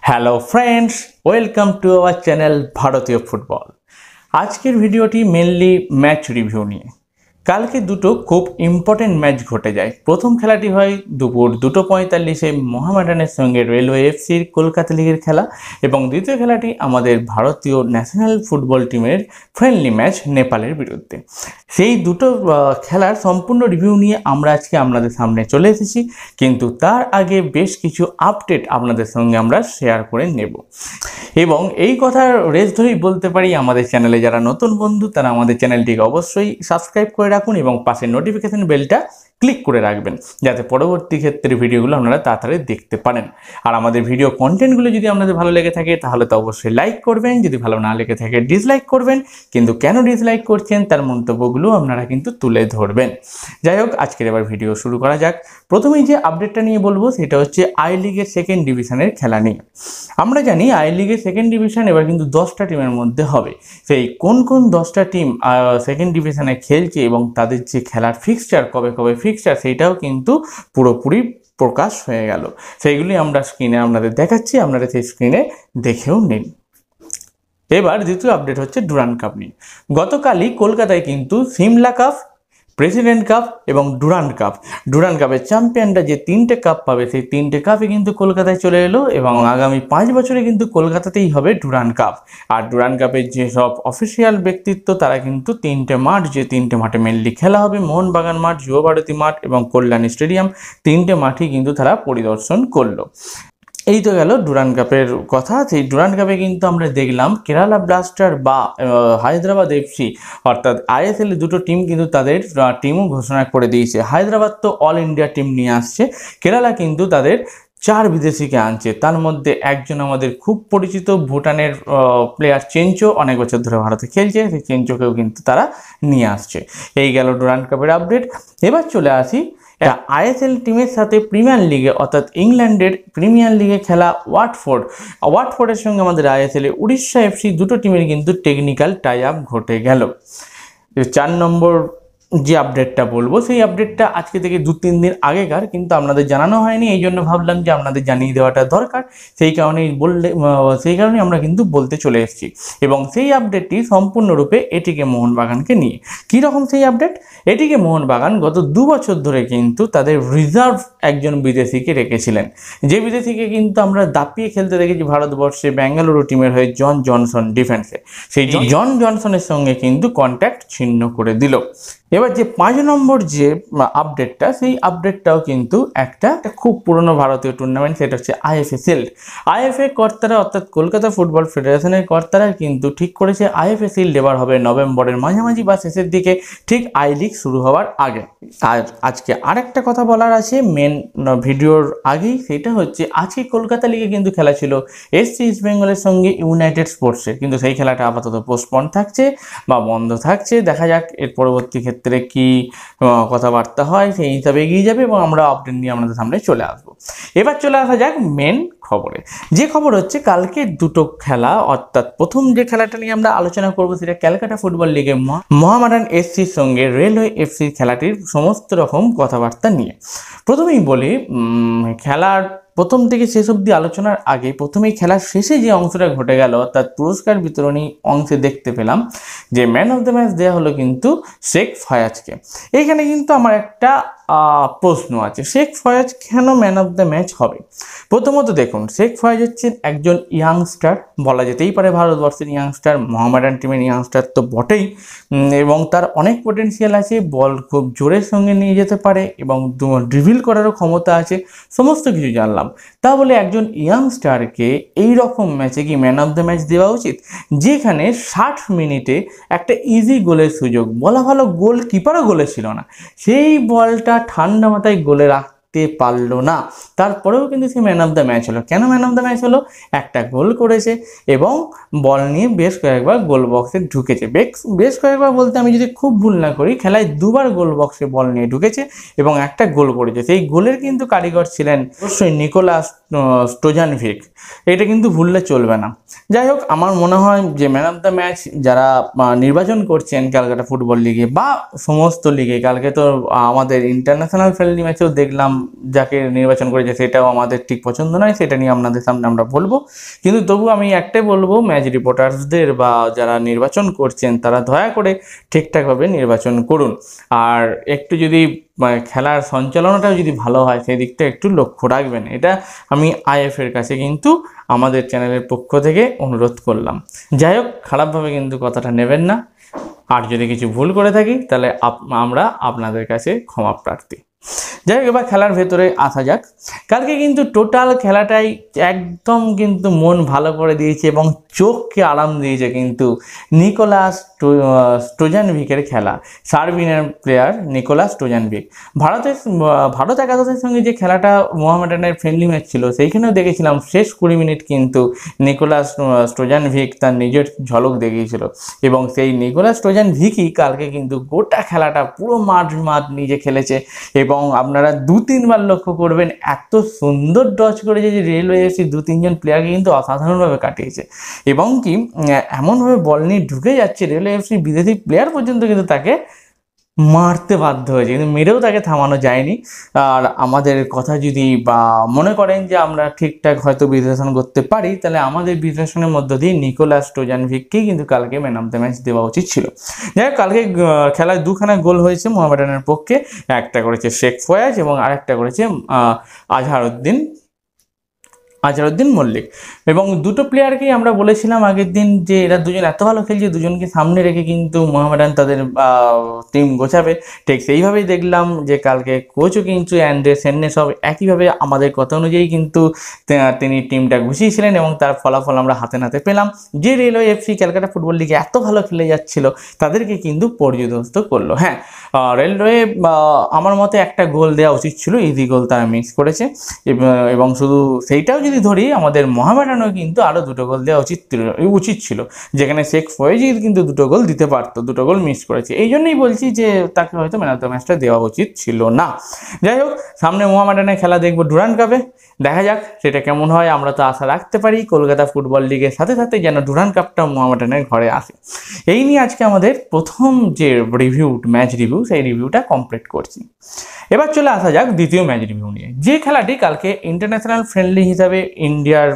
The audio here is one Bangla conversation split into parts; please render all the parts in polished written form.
Hello friends, welcome to our channel ভারতীয় ফুটবল। আজকের ভিডিওটি মেনলি ম্যাচ রিভিউ নিয়ে। কালকে দুটো খুব ইম্পর্টেন্ট ম্যাচ ঘটে যায়। প্রথম খেলাটি হয় দুপুর 2:45 মোহামেডানের সঙ্গে রেলওয়ে এফসির কলকাতা লিগের খেলা, এবং দ্বিতীয় খেলাটি আমাদের ভারতীয় ন্যাশনাল ফুটবল টিমের ফ্রেন্ডলি ম্যাচ নেপালের বিরুদ্ধে। সেই দুটো খেলার সম্পূর্ণ রিভিউ নিয়ে আমরা আজকে আপনাদের সামনে চলে এসেছি, কিন্তু তার আগে বেশ কিছু আপডেট আপনাদের সঙ্গে আমরা শেয়ার করে নেব। এবং এই কথার রেস ধরেই বলতে পারি, আমাদের চ্যানেলে যারা নতুন বন্ধু তারা আমাদের চ্যানেলটিকে অবশ্যই সাবস্ক্রাইব করে রাখুন এবং পাশের নোটিফিকেশন বেলটা ক্লিক করে রাখবেন, যাতে পরবর্তী ক্ষেত্রে ভিডিওগুলো আপনারা তাড়াতাড়ি দেখতে পারেন। আর আমাদের ভিডিও কন্টেন্টগুলো যদি আপনাদের ভালো লেগে থাকে তাহলে তো অবশ্যই লাইক করবেন, যদি ভালো না লেগে থাকে ডিসলাইক করবেন, কিন্তু কেন ডিসলাইক করছেন তার মন্তব্যগুলো আপনারা কিন্তু তুলে ধরবেন। যাই হোক, আজকের এবার ভিডিও শুরু করা যাক। প্রথমেই যে আপডেটটা নিয়ে বলবো সেটা হচ্ছে আই লিগের সেকেন্ড ডিভিশনের খেলা নিয়ে। আমরা জানি আই লিগের সেকেন্ড ডিভিশন এবার কিন্তু 10টা টিমের মধ্যে হবে। সেই কোন কোন 10টা টিম সেকেন্ড ডিভিশনে খেলছে এবং তাদের যে খেলার ফিক্সচার, কবে কবে ফিক্সচার, সেইটাও কিন্তু পুরোপুরি প্রকাশ হয়ে গেল। সেইগুলি আমরা স্ক্রিনে আপনাদের দেখাচ্ছি, আপনারা সেই স্ক্রিনে দেখেও নিন। এবার দ্বিতীয় আপডেট হচ্ছে ডুরান্ড কাপ নিয়ে। গতকালই কলকাতায় কিন্তু সিমলা কাপ, প্রেসিডেন্ট কাপ এবং ডুরান্ড কাপের চ্যাম্পিয়নরা যে 3টে কাপ পাবে, সেই 3টে কাপই কিন্তু কলকাতায় চলে এলো, এবং আগামী 5 বছরে কিন্তু কলকাতাতেই হবে ডুরান্ড কাপ। আর ডুরান্ড কাপের যে সব অফিসিয়াল ব্যক্তিত্ব তারা কিন্তু 3টে মাঠ, যে 3টে মাঠে মেনলি খেলা হবে, মোহনবাগান মাঠ, যুবভারতী মাঠ এবং কল্যাণী স্টেডিয়াম, 3টে মাঠই কিন্তু তারা পরিদর্শন করলো। এই তো গেল ডুরান্ড কাপের কথা। সেই ডুরান্ড কাপে কিন্তু আমরা দেখলাম কেরালা ব্লাস্টার বা হায়দ্রাবাদ এফসি, অর্থাৎ আইএসএল দুটো টিম কিন্তু তাদের টিমও ঘোষণা করে দিয়েছে। হায়দ্রাবাদ তো অল ইন্ডিয়া টিম নিয়ে আসছে, কেরালা কিন্তু তাদের 4 বিদেশিকে আনছে। তার মধ্যে একজন আমাদের খুব পরিচিত ভুটানের প্লেয়ার চেঞ্চো, অনেক বছর ধরে ভারতে খেলছে, সেই চেঞ্চোকেও কিন্তু তারা নিয়ে আসছে। এই গেল ডুরান্ড কাপের আপডেট। এবার চলে আসি আইএসএল টিমের সাথে প্রিমিয়ার লিগে, অর্থাৎ ইংল্যান্ডের প্রিমিয়ার লিগে খেলা ওয়াটফোর্ডের সঙ্গে আমাদের আইএসএল উড়িষ্যা এফসি দুটো টিমের কিন্তু টেকনিক্যাল টাই আপ ঘটে গেল। 4 নম্বর যে আপডেটটা বলবো, সেই আপডেটটা আজকে থেকে 2-3 দিন আগেকার, কিন্তু আপনাদের জানানো হয়নি, এই জন্য ভাবলাম যে আপনাদের জানিয়ে দেওয়াটা দরকার। সেই কারণেই আমরা কিন্তু বলতে চলে এসেছি। এবং সেই আপডেটটি সম্পূর্ণরূপে এটিকে মোহনবাগানকে নিয়ে। কীরকম সেই আপডেট? এটিকে মোহনবাগান গত 2 বছর ধরে কিন্তু তাদের রিজার্ভ একজন বিদেশিকে রেখেছিলেন, যে বিদেশিকে কিন্তু আমরা দাপিয়ে খেলতে দেখেছি ভারতবর্ষে বেঙ্গালুরু টিমের হয়ে জন জনসন ডিফেন্সে। সেই জন জনসনের সঙ্গে কিন্তু কন্ট্যাক্ট ছিন্ন করে দিল। এবার যে 5 নম্বর যে আপডেটটা, সেই আপডেটটাও কিন্তু একটা খুব পুরনো ভারতীয় টুর্নামেন্ট, সেটা হচ্ছে আইএফএ কর্তারা, অর্থাৎ কলকাতা ফুটবল ফেডারেশনের কর্তারা কিন্তু ঠিক করেছে আইএফএ শিল্ড এবার হবে নভেম্বরের মাঝামাঝি বা শেষের দিকে, ঠিক আই লিগ শুরু হওয়ার আগে। আর আজকে আরেকটা কথা বলার আছে মেন ভিডিওর আগেই, সেটা হচ্ছে আজকে কলকাতা লিগে কিন্তু খেলা ছিল এসসি ইস্ট বেঙ্গলের সঙ্গে ইউনাইটেড স্পোর্টসের, কিন্তু সেই খেলাটা আপাতত পোস্টপন থাকছে বা বন্ধ থাকছে। দেখা যাক এর পরবর্তী ক্ষেত্রে কি কথাবার্তা হয়, সেই হিসাবে এগিয়ে যাবে এবং আমরা আপডেট নিয়ে আপনাদের সামনে চলে আসবো। এবার চলে আসা যাক মেন খবরে। যে খবর হচ্ছে কালকে দুটো খেলা, অর্থাৎ প্রথম যে খেলাটা নিয়ে আমরা আলোচনা করবো সেটা ক্যালকাটা ফুটবল লিগে মোহামেডান এফসির সঙ্গে রেলওয়ে এফসির খেলাটির সমস্ত রকম কথাবার্তা নিয়ে। প্রথমেই বলি, খেলার প্রথম থেকে শেষ অবধি আলোচনার আগে প্রথমেই খেলার শেষে যে অংশটা ঘটে গেল, অর্থাৎ পুরস্কার বিতরণী অংশে দেখতে পেলাম যে ম্যান অফ দ্য ম্যাচ দেওয়া হলো কিন্তু শেখ ফয়াজকে। এইখানে কিন্তু আমার একটা প্রশ্ন আছে, শেখ ফয়াজ কেন ম্যান অফ দ্য ম্যাচ হবে? প্রথমত দেখুন, শেখ ফয়াজ হচ্ছেন একজন ইয়াংস্টার, বলা যেতেই পারে ভারতবর্ষের ইয়াংস্টার, মোহামেডান টিমের ইয়াংস্টার তো বটেই, এবং তার অনেক পটেনশিয়াল আছে, বল খুব জোরের সঙ্গে নিয়ে যেতে পারে এবং ড্রিবল করারও ক্ষমতা আছে, সমস্ত কিছু জানলাম। তা বলে একজন ইয়াংস্টারকে এই রকম ম্যাচে কি ম্যান অফ দ্য ম্যাচ দেওয়া উচিত, যেখানে 60 মিনিটে একটা ইজি গোলের সুযোগ, বলা ভালো গোলকিপারও গোলে ছিল না, সেই বলটা ঠান্ডা মাথায় গোলে রাখতে পারলো না, তারপরেও কিন্তু সে ম্যান অফ দ্য ম্যাচ হলো। কেন ম্যান অফ দ্য ম্যাচ হলো? একটা গোল করেছে এবং বল নিয়ে বেশ কয়েকবার গোল বক্সে ঢুকেছে। বেশ কয়েকবার বলতে আমি যদি খুব ভুল না করি, খেলায় 2বার গোল বক্সে বল নিয়ে ঢুকেছে এবং একটা গোল করেছে। সেই গোলের কিন্তু কারিগর ছিলেন অবশ্যই নিকোলাস স্টোজানভিক, এটা কিন্তু ভুললে চলবে না। যাই হোক, আমার মনে হয় যে ম্যান অফ দ্য ম্যাচ যারা নির্বাচন করছেন ক্যালকাটা ফুটবল লিগে বা সমস্ত লিগে, কালকে তো আমাদের ইন্টারন্যাশনাল ফ্রেন্ডলি ম্যাচেও দেখলাম যাকে নির্বাচন করেছে সেটাও আমাদের ঠিক পছন্দ নয়, সেটা নিয়ে আপনাদের সামনে আমরা বলবো। কিন্তু তবু আমি একটাই বলবো, ম্যাচ রিপোর্টার্সদের বা যারা নির্বাচন করছেন তারা দয়া করে ঠিকঠাকভাবে নির্বাচন করুন। আর একটু যদি খেলার সঞ্চালনাটাও যদি ভালো হয় সেই দিকটা একটু লক্ষ্য রাখবেন, এটা আমি আইএফের কাছে কিন্তু আমাদের চ্যানেলের পক্ষ থেকে অনুরোধ করলাম। যাই হোক, খারাপভাবে কিন্তু কথাটা নেবেন না, আর যদি কিছু ভুল করে থাকি তাহলে আমরা আপনাদের কাছে ক্ষমা প্রার্থী। যাই হোক, এবার খেলার ভেতরে আসা যাক। কালকে কিন্তু টোটাল খেলাটাই একদম কিন্তু মন ভালো করে দিয়েছে এবং চোখকে আরাম দিয়েছে কিন্তু নিকোলাস স্টোজানভিকের খেলা। সার্বিয়ান প্লেয়ার নিকোলাস স্টোজানভিক ভারত একাদশের সঙ্গে যে খেলাটা মোহামেডানের ফ্রেন্ডলি ম্যাচ ছিল, সেইখানেও দেখেছিলাম শেষ 20 মিনিট কিন্তু নিকোলাস স্টোজানভিক তার নিজের ঝলক দেখিয়েছিল এবং সেই নিকোলাস স্টোজানভিকই কালকে কিন্তু গোটা খেলাটা পুরো মাঠ নিজে খেলেছে। এবং আপনারা 2-3 বার লক্ষ্য করবেন এত সুন্দর ডচ করেছে যে রেলওয়ে এফসি 2-3 জন প্লেয়ারকে কিন্তু অসাধারণভাবে কাটিয়েছে এবং কি এমনভাবে বল নিয়ে ঢুকে যাচ্ছে রেলওয়ে এফসি বিদেশি প্লেয়ার পর্যন্ত কিন্তু তাকে মারতে বাধ্য হয়েছে, কিন্তু মেরেও তাকে থামানো যায়নি। আর আমাদের কথা যদি বা মনে করেন যে আমরা ঠিকঠাক হয়তো বিশ্লেষণ করতে পারি, তাহলে আমাদের বিশ্লেষণের মধ্য দিয়ে নিকোলাস স্টোজানভিককেই কিন্তু কালকে ম্যান অফ দ্য ম্যাচ দেওয়া উচিত ছিল। যাই হোক, কালকে খেলায় 2খানা গোল হয়েছে মোহামেডানের পক্ষে, একটা করেছে শেখ ফয়াজ এবং আরেকটা করেছে আজহারউদ্দিন মল্লিক। এবং দুটো প্লেয়ারকেই আমরা বলেছিলাম আগের দিন যে এরা দুজন এত ভালো খেলছে, দুজনকে সামনে রেখে কিন্তু মোহামেডান তাদের টিম গোছাবে। ঠিক সেইভাবেই দেখলাম যে কালকে কোচও কিন্তু অ্যান্ড্রে সেন্নে সব একইভাবে আমাদের কথা অনুযায়ী কিন্তু তিনি টিমটা গুছিয়েছিলেন এবং তার ফলাফল আমরা হাতে নাতে পেলাম। যে রেলওয়ে এফসি ক্যালকাটা ফুটবল লিগে এত ভালো খেলে যাচ্ছিল তাদেরকে কিন্তু পর্যদস্ত করলো। হ্যাঁ, রেলওয়ে আমার মতে একটা গোল দেওয়া উচিত ছিল, ইজি গোল তারা মিস করেছে। এবং শুধু সেইটাও যদি ধরি, আমাদের মোহামেডানও কিন্তু আরও 2টো গোল দেওয়া উচিত ছিল, যেখানে শেখ ফয়েজি কিন্তু 2টো গোল দিতে পারতো, 2টো গোল মিস করেছে। এই জন্যই বলছি যে তাকে হয়তো ম্যান অফ দ্য ম্যাচটা দেওয়া উচিত ছিল না। যাই হোক, সামনে মোহামেডানের খেলা দেখবো ডুরান্ড কাপে, দেখা যাক সেটা কেমন হয়। আমরা তো আশা রাখতে পারি কলকাতা ফুটবল লিগের সাথে সাথে যেন ডুরান্ড কাপটা মোহামেডানের ঘরে আসে। এই নিয়ে আজকে আমাদের প্রথম যে ম্যাচ রিভিউ, সেই রিভিউটা কমপ্লিট করছি। এবার চলে আসা যাক দ্বিতীয় ম্যাচ রিভিউ নিয়ে। যে খেলাটি কালকে ইন্টারন্যাশনাল ফ্রেন্ডলি হিসাবে ইন্ডিয়ার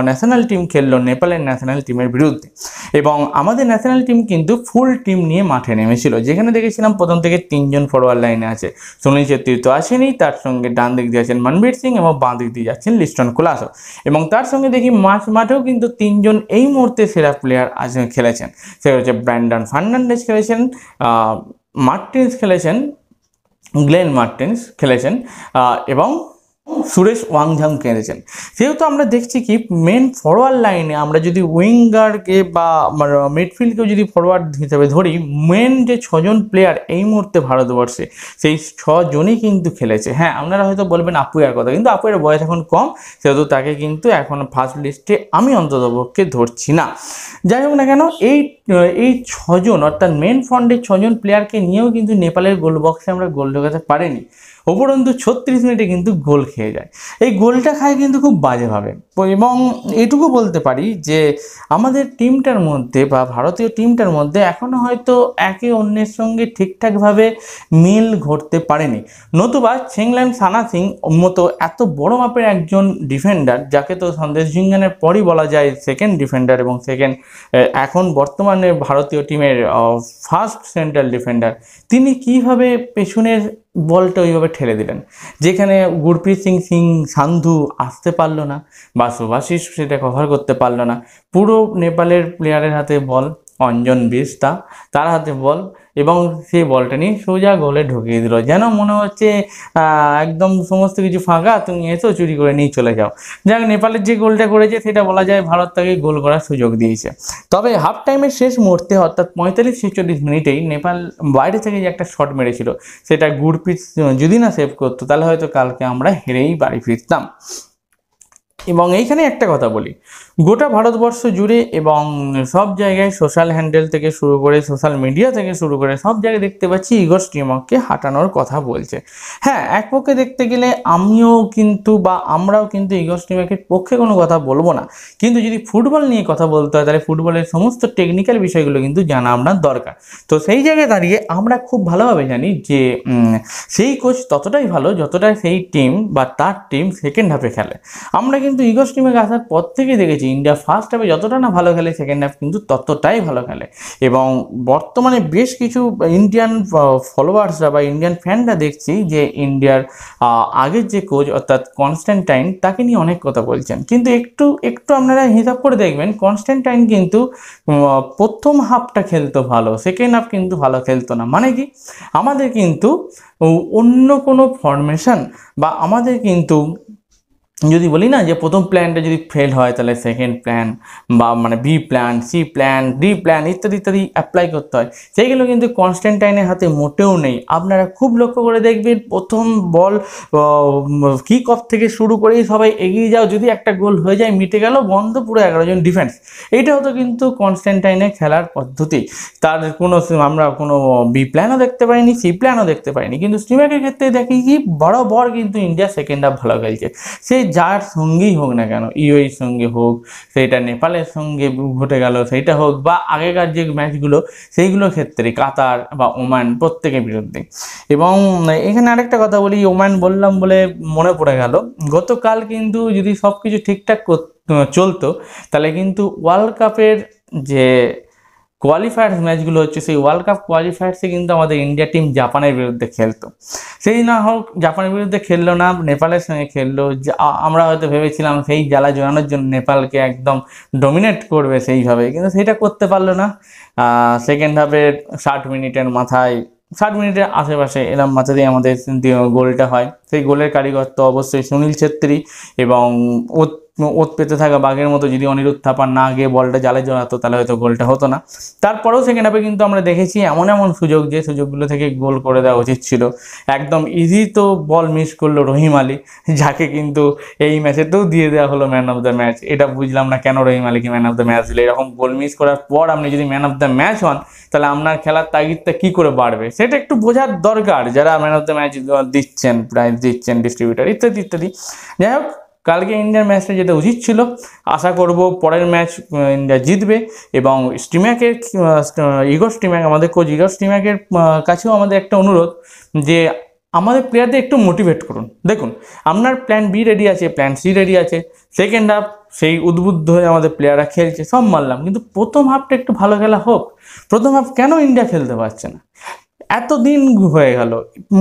ন্যাশনাল টিম খেললো নেপালের ন্যাশনাল টিমের বিরুদ্ধে এবং আমাদের ন্যাশনাল টিম কিন্তু ফুল টিম নিয়ে মাঠে নেমেছিল, যেখানে দেখেছিলাম প্রথম থেকে 3 জন ফরওয়ার্ড লাইনে আছে। সুনীল ছেত্রী তো আসেনি, তার সঙ্গে ডান দিক দিয়ে আছেন মনবীর সিং এবং বাঁ দিক দিয়ে যাচ্ছেন লিস্টন কোলাসো। এবং তার সঙ্গে দেখি মাঠেও কিন্তু 3 জন এই মুহূর্তে সেরা প্লেয়ার খেলেছেন। সে হচ্ছে ব্র্যান্ডন ফার্নান্ডেজ খেলেছেন, মার্টিন্স খেলেছেন, গ্লেন মার্টিন্স খেলেছেন এবং সুরেশ ওয়াংঝাং খেলেছেন। সেহেতু আমরা দেখছি কি মেন ফরওয়ার্ড লাইনে আমরা যদি উইঙ্গারকে বা মিডফিল্ডকেও যদি ফরওয়ার্ড হিসেবে ধরি, মেন যে 6 জন প্লেয়ার এই মুহূর্তে ভারতবর্ষে, সেই 6 জনই কিন্তু খেলেছে। হ্যাঁ, আপনারা হয়তো বলবেন আপুয়ার কথা, কিন্তু আপুয়ের বয়স এখন কম, সেহেতু তাকে কিন্তু এখন ফার্স্ট লিস্টে আমি অন্ততপক্ষে ধরছি না। যাই হোক না কেন, এই 6 জন অর্থাৎ মেন ফ্রন্টের 6 জন প্লেয়ারকে নিয়েও কিন্তু নেপালের গোল বক্সে আমরা গোল ঢোকাতে পারিনি। উপরন্তু 36 মিনিটে কিন্তু গোল খেয়ে যায়। এই গোলটা খায় কিন্তু খুব বাজেভাবে। এবং এটুকু বলতে পারি যে আমাদের টিমটার মধ্যে বা ভারতীয় টিমটার মধ্যে এখনও হয়তো একে অন্যের সঙ্গে ঠিকঠাকভাবে মিল ঘটতে পারেনি। নতুবা চেংলান সানা সিং মতো এত বড় মাপের একজন ডিফেন্ডার, যাকে তো সন্দেশ ঝিঙ্গানের পরই বলা যায় সেকেন্ড ডিফেন্ডার এবং এখন বর্তমানে ভারতীয় টিমের ফার্স্ট সেন্ট্রাল ডিফেন্ডার, তিনি কিভাবে পেছনের বলটা ওইভাবে ঠেলে দিলেন, যেখানে গুরপ্রীত সিং সান্ধু আসতে পারলো না বা সুভাশিস সেটা কভার করতে পারলো না। পুরো নেপালের প্লেয়ারের হাতে বল, অঞ্জন বিস্তা তার হাতে বল এবং সেই বলটা নিয়ে সোজা গোলে ঢুকিয়ে দিল, যেন মনে হচ্ছে একদম সমস্ত কিছু ফাঁকা, তুমি এসো চুরি করে নিয়ে চলে যাও। যাক, নেপালের যে গোলটা করেছে সেটা বলা যায় ভারত তাকে গোল করার সুযোগ দিয়েছে। তবে হাফ টাইমের শেষ মুহূর্তে অর্থাৎ 45-46 মিনিটেই নেপাল বাইরে থেকে যে একটা শট মেরেছিল, সেটা গুরপ্রীত যদি না সেভ করতো তাহলে হয়তো কালকে আমরা হেরেই বাড়ি ফিরতাম। এবং এইখানে একটা কথা বলি, গোটা ভারতবর্ষ জুড়ে এবং সব জায়গায় সোশ্যাল হ্যান্ডেল থেকে শুরু করে সোশ্যাল মিডিয়া থেকে শুরু করে সব জায়গায় দেখতে পাচ্ছি ইগর স্টিমাককে হাঁটানোর কথা বলছে। হ্যাঁ, এক পক্ষে দেখতে গেলে আমিও কিন্তু বা আমরাও কিন্তু ইগর স্টিমাকের পক্ষে কোনো কথা বলবো না, কিন্তু যদি ফুটবল নিয়ে কথা বলতে হয় তাহলে ফুটবলের সমস্ত টেকনিক্যাল বিষয়গুলো কিন্তু জানা আপনার দরকার। তো সেই জায়গায় দাঁড়িয়ে আমরা খুব ভালোভাবে জানি যে সেই কোচ ততটাই ভালো যতটা সেই টিম বা তার টিম সেকেন্ড হাফে খেলে। আমরা কিন্তু ইগর স্টিমাক আসার পর থেকেই দেখেছি ইন্ডিয়া ফার্স্ট হাফে যতটা না ভালো খেলে সেকেন্ড হাফ কিন্তু ততটাই ভালো খেলে। এবং বর্তমানে বেশ কিছু ইন্ডিয়ান ফলোয়ার্সরা বা ইন্ডিয়ান ফ্যানরা দেখছি যে ইন্ডিয়ার আগের যে কোচ অর্থাৎ কনস্ট্যান্টাইন তাকে নিয়ে অনেক কথা বলছেন, কিন্তু একটু একটু আপনারা হিসাব করে দেখবেন কনস্ট্যান্টাইন কিন্তু প্রথম হাফটা খেলতো ভালো, সেকেন্ড হাফ কিন্তু ভালো খেলতো না। মানে কি, আমাদের কিন্তু অন্য কোনো ফরমেশন বা আমাদের কিন্তু যদি বলি না যে প্রথম প্ল্যানটা যদি ফেল হয় তাহলে সেকেন্ড প্ল্যান বা মানে B plan, C plan, D plan ইত্যাদি ইত্যাদি অ্যাপ্লাই করতে হয়, সেইগুলো কিন্তু কনস্ট্যান্টাইনের হাতে মোটেও নেই। আপনারা খুব লক্ষ্য করে দেখবেন প্রথম বল কিক অফ থেকে শুরু করেই সবাই এগিয়ে যাও, যদি একটা গোল হয়ে যায় মিটে গেল, বন্ধ, পুরো 11 জন ডিফেন্স। এইটা হতো কিন্তু কনস্ট্যান্টাইনের খেলার পদ্ধতি। তার কোনো আমরা কোনো বি প্ল্যানও দেখতে পাইনি, সি প্ল্যানও দেখতে পাইনি। কিন্তু স্টিমাকের ক্ষেত্রে দেখি কি বরাবর কিন্তু ইন্ডিয়া সেকেন্ড হাফ ভালো খেলছে, সে যার সঙ্গেই হোক না কেন, ইউএইর সঙ্গে হোক, সেটা নেপালের সঙ্গে ঘটে গেল সেইটা হোক, বা আগেকার যে ম্যাচগুলো সেইগুলোর ক্ষেত্রে কাতার বা ওমান প্রত্যেকের বিরুদ্ধে। এবং এখানে আরেকটা কথা বলি, ওমান বললাম বলে মনে পড়ে গেল, গতকাল কিন্তু যদি সব কিছু ঠিকঠাক চলতো তাহলে কিন্তু ওয়ার্ল্ড কাপের যে কোয়ালিফায়ার্স ম্যাচগুলো হচ্ছে সেই ওয়ার্ল্ড কাপ কোয়ালিফায়ার্সে কিন্তু আমাদের ইন্ডিয়া টিম জাপানের বিরুদ্ধে খেলতো। সেই না হোক, জাপানের বিরুদ্ধে খেললো না, নেপালের সঙ্গে খেললো। আমরা হয়তো ভেবেছিলাম সেই জ্বালা জড়ানোর জন্য নেপালকে একদম ডমিনেট করবে সেইভাবে, কিন্তু সেটা করতে পারলো না। সেকেন্ড হাফের 60 মিনিটের মাথায়, 60 মিনিটের আশেপাশে এরম মাথাতেই আমাদের গোলটা হয়। সেই গোলের কারিগর তো অবশ্যই সুনীল ছেত্রী, এবং ওত পেতে থাকা বাঘের মতো যদি অনিরুদ্ধ থাপা না গিয়ে বলটা জালে জড়াতো তাহলে হয়তো গোলটা হতো না। তারপরেও সেকেন্ড হাফে কিন্তু আমরা দেখেছি এমন এমন সুযোগ, যে সুযোগগুলো থেকে গোল করে দেওয়া উচিত ছিল। একদম ইজি তো বল মিস করলো রহিম আলী, যাকে কিন্তু এই ম্যাচেতেও দিয়ে দেওয়া হলো ম্যান অফ দ্য ম্যাচ। এটা বুঝলাম না কেন রহিম আলীকে ম্যান অফ দ্য ম্যাচ দিলে। এরকম গোল মিস করার পর আপনি যদি ম্যান অফ দ্য ম্যাচ হন তাহলে আপনার খেলার তাগিদটা কী করে বাড়বে সেটা একটু বোঝার দরকার, যারা ম্যান অফ দ্য ম্যাচ দিচ্ছেন, প্রাইজ দিচ্ছেন, ডিস্ট্রিবিউটার ইত্যাদি ইত্যাদি। যাই হোক, কালকে ইন্ডিয়ার ম্যাচটা যেটা উচিত ছিল, আশা করব পরের ম্যাচ ইন্ডিয়া জিতবে। এবং স্টিমাকের ইগর স্টিমাক, আমাদের কোচ ইগর স্টিমাকের কাছেও আমাদের একটা অনুরোধ যে আমাদের প্লেয়ারদের একটু মোটিভেট করুন। দেখুন, আপনার প্ল্যান বি রেডি আছে, প্ল্যান সি রেডি আছে, সেকেন্ড হাফ সেই উদ্বুদ্ধ হয়ে আমাদের প্লেয়াররা খেলছে, সব মানলাম, কিন্তু প্রথম হাফটা একটু ভালো খেলা হোক। প্রথম হাফ কেন ইন্ডিয়া খেলতে পারছে না? এতদিন হয়ে গেল,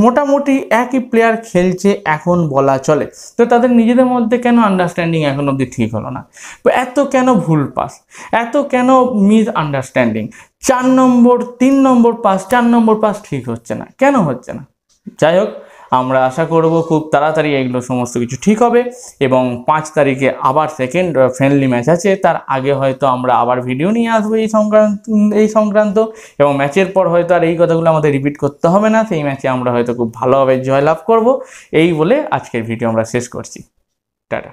মোটামুটি একই প্লেয়ার খেলছে এখন বলা চলে, তো তাদের নিজেদের মধ্যে কেন আন্ডারস্ট্যান্ডিং এখন অবধি ঠিক হলো না? এত কেন ভুল পাস, এত কেন মিস আন্ডারস্ট্যান্ডিং? 4 নম্বর 3 নম্বর পাস, 4 নম্বর পাস ঠিক হচ্ছে না, কেন হচ্ছে না? যাই হোক, আমরা আশা করব খুব তাড়াতাড়ি এগুলো সমস্ত কিছু ঠিক হবে। এবং 5 তারিখে আবার সেকেন্ড ফ্রেন্ডলি ম্যাচ আছে, তার আগে হয়তো আমরা আবার ভিডিও নিয়ে আসবো এই সংক্রান্ত। এবং ম্যাচের পর হয়তো আর এই কথাগুলো আমাদের রিপিট করতে হবে না, সেই ম্যাচে আমরা হয়তো খুব ভালোভাবে জয়লাভ করব। এই বলে আজকের ভিডিও আমরা শেষ করছি। টাটা।